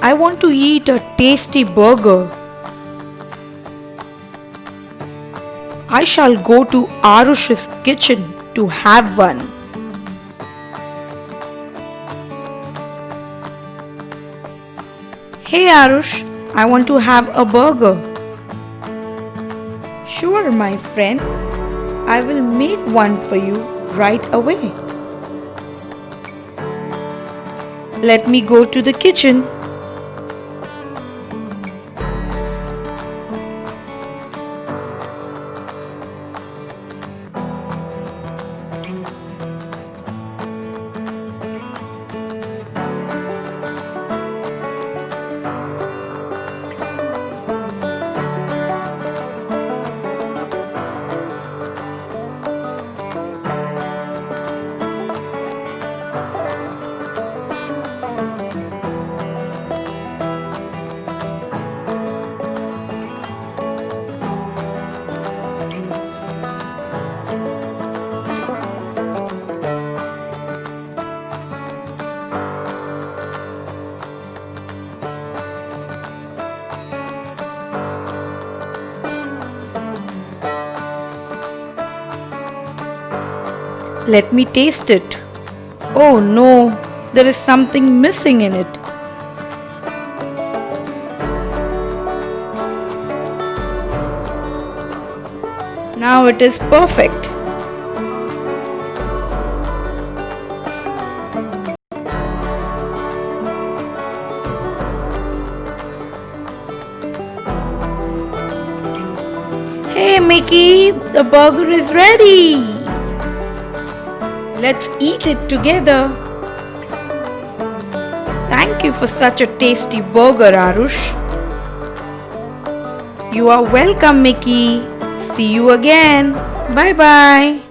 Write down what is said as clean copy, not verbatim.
I want to eat a tasty burger. I shall go to Aarush's kitchen to have one. Hey Aarush, I want to have a burger. Sure, my friend. I will make one for you right away. Let me go to the kitchen. Let me taste it. Oh no, there is something missing in it. Now it is perfect. Hey Mickey, the burger is ready. Let's eat it together. Thank you for such a tasty burger, Aarush. You are welcome, Mickey. See you again. Bye bye.